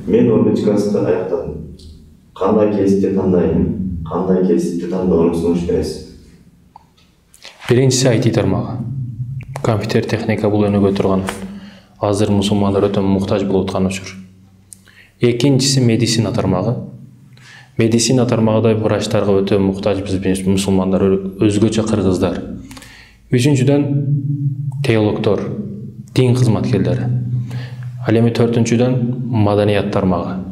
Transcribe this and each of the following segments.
Мен 10 класста аяқтадым. Қандай кесіпті таңдаймын, қандай кесіпті таңдауым сунуш бересіз? Биринчиси IT тармагы. Компьютер техника бул өнүгө турган. Азыр мусулмандар өтө муктаж болуп аткан учур. Экинчиси медицина тармагы. Медицина тармагында врачтарга өтө муктаж биз мусулмандар, өзгөчө кыргыздар. Үчүнчүдөн теологдор, дин кызматкерлери. Ал эми төртүнчүдөн маданият тармагы.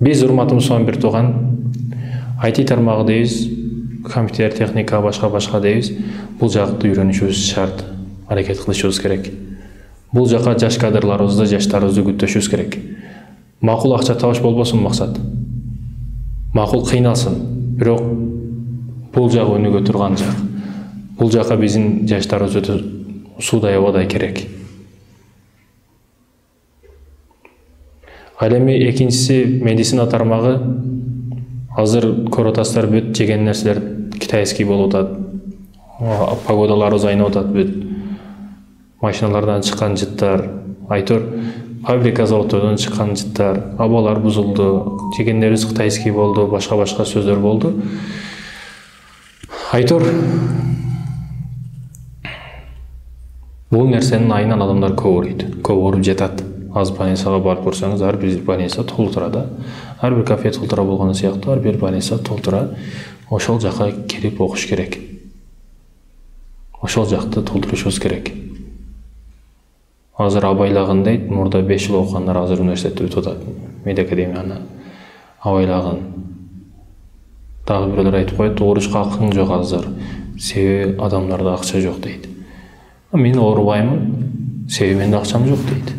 Биз урматыбыз менен бир тууган IT тармагы дейбиз, компьютер техника башка дейбиз. Бул жакты үйрөнүшүбүз шарт, аракет кылышыбыз керек. Бул жака жаш кадрларыбызды, жаштарыбызды күттөшүбүз керек. Макул акча табыш болбосун максат. Макул кыйналсын, бирок бул жагы өнүгө турган жак. Бул жака биздин жаштарыбыз өтө суудай абадай керек. Ал эми экинчиси медицина тармагы. Азыр көрүп атасыздар, бүт жеген нерселер китайский болуп атат. Погодаларыбыз айнап атат, бүт машиналардан чыккан жыттар, айтор фабрика заводдордон чыккан жыттар, абалар бузулду, жегендерибиз кытайский болду, башка сөздөр болду. Айтор бул нерсенин айынан адамдар көп ооруйт, көп ооруп жатат. Аз больницага барып көрсөңүз, ар бир больница толтура да. Ар бир кафе толтура болгон сыяктуу, ар бир больница толтура. Ошол жака кирип окуш керек. Ошол жакты толтурушубуз керек. Азыр абайлагын дейт, мурда 5 жыл окугандар азыр университетте өтүп атат. Медакадемияны абайлагын. Дагы бирөөлөр айтып коет, оорушка акың жок азыр. Себеби адамдарда акча жок дейт. Мен оорубаймын, себеби менде акчам жок дейт.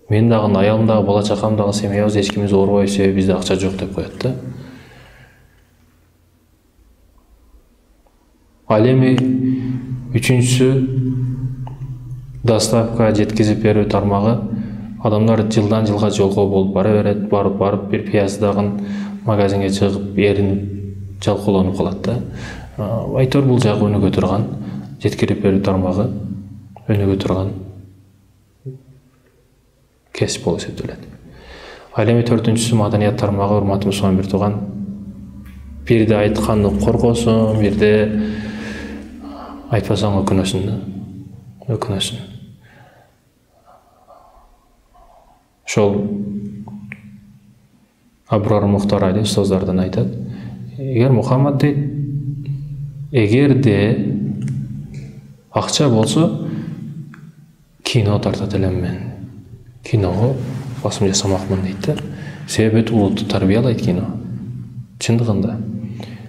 Мен дагы аялым дагы, бала чакам дагы, семьябыз эч кимибиз оорубайбыз, себеби бизде акча жок деп коет да. Ал эми үчүнчүсү доставка, жеткизип берүү тармагы. Адамдар жылдан жылга жолго болуп бара берет, барып бир пияздагын магазинге чыгып, эрин жалкоолонуп калат да. Айтор бул жагы өнүгө турган, жеткирип берүү тармагы өнүгө турган кесип болуп эсептелет. Ал эми төртүнчүсү маданият тармагы. Урматыбыз менен бир тууган, бирде айтканды коргосун, бирде айтпасаң өкүнөсүн да. Өкүнөсүн. Ошол Абрар Мухтар Али устаздардан айтат. Эгер Мухаммад дейт, эгерде акча болсо, кино тартат элем мен. Киного басым жасамакмын дейт да. Себеби улутту тарбиялайт кино. Чындыгында.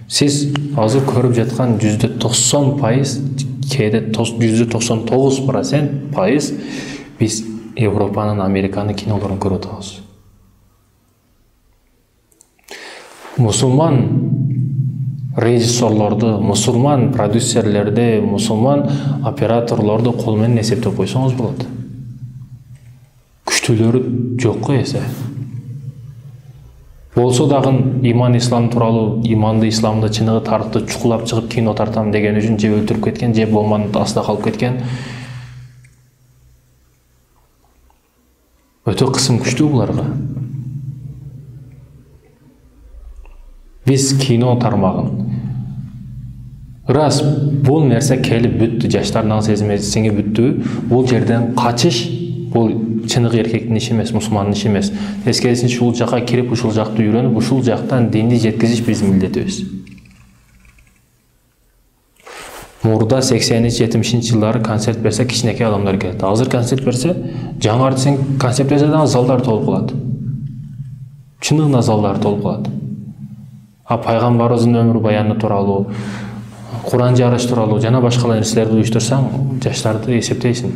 Сиз азыр көрүп жаткан %90%, кээде %99% биз Европанын, Американын кинолорун көрүп атабыз. Мусулман режиссерлорду, мусулман продюсерлерди, мусулман операторлорду кол менен эсептеп койсоңуз болот. Күчтүүлөрү жок го эсе. Болсо дагы иман ислам тууралуу, иманды исламды чыныгы тарыхты чукулап чыгып кино тартам деген үчүн же өлтүрүп кеткен, же болманды астына калып кеткен. Өтө кысым күчтүү буларга. Биз кино тармагын рас бул нерсе келип бүттү, жаштардын сезими бүттү. Бул жерден качыш бул чыныгы эркектин иши эмес, мусулмандын иши эмес. Тескерисинче ушул жака кирип, ушул жакты үйрөнүп, ушул жактан динди жеткизиш биздин милдетибиз. Мурда 80-70 жылдары концерт берсе кичинекей адамдар келет. Азыр концерт берсе, жаңарды сен концерт берсе дагы залдар толуп калат. Чыныгына залдар толуп калат. Пайгамбарыбыздын өмүр баяны тууралуу, Куран жарыш тууралуу жана башка нерселерди уюштурсаң, жаштарды эсептейсиң.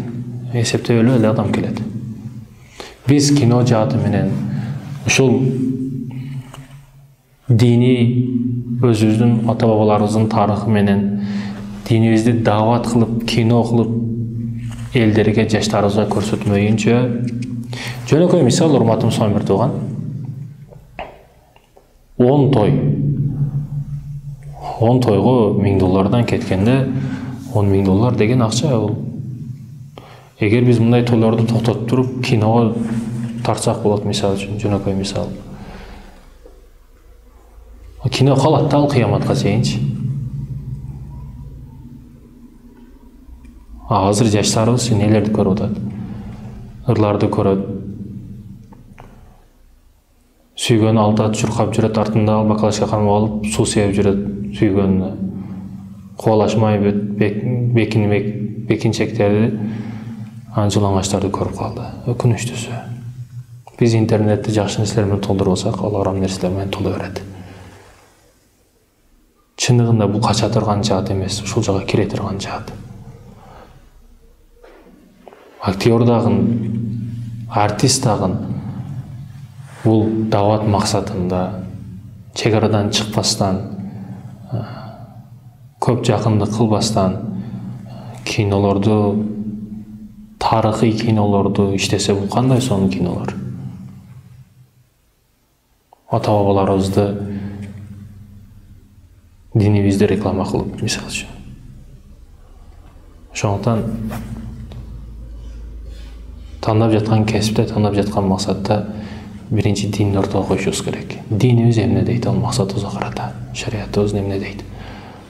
Эсептебей эле адам келет. Биз кино жааты менен ушул дини өзүбүздүн ата бабаларыбыздын тарыхы менен динибизди даават кылып, кино кылып элдерге, жаштарыбызга көрсөтмөйүнчө, жөнөкөй мисал, урматыбыз менен бир тууган, 10 тойго $1000 кеткенде, $10,000 деген акча, бул Эгер биз мындай тойлорду токтотуп туруп киного тартсак болот, мисалы үчүн, жөнөкөй мисал. Кино калат да ал кыяматка чейинчи. Азыр жаштарыбыз нелерди көрүп атат? Ырларды көрөт. Сүйгөнү алдап чуркап жүрөт, артында бакалашка кармап алып, суу себип жүрөт сүйгөнүнө. Кубалашмай бекинчектерди, жылаңачтарды көрүп калды. Өкүнүчтүүсү. Биз интернетти жакшы нерселер менен толтурбасак, ал арам нерселер менен толо берет. Чындыгында бул кача турган жаат эмес, ушул жага кире турган жаат. Актер дагы, артист дагы бул дават максатында чек арадан чыкпастан, көп жакындык кылбастан кинолорду, тарыхый кинолорду иштесе, бул кандай сонун кинолор? Ата-бабаларыбызды, динибизди реклама кылып, мисалы үчүн. Ошондуктан тандап жаткан кесипте, тандап жаткан максатта биринчи динди ортого коюшубуз керек. Динибиз эмне дейт, ал максатыбызга карата. Шариятыбыз эмне дейт?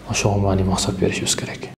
Ошого маани максат беришибиз керек.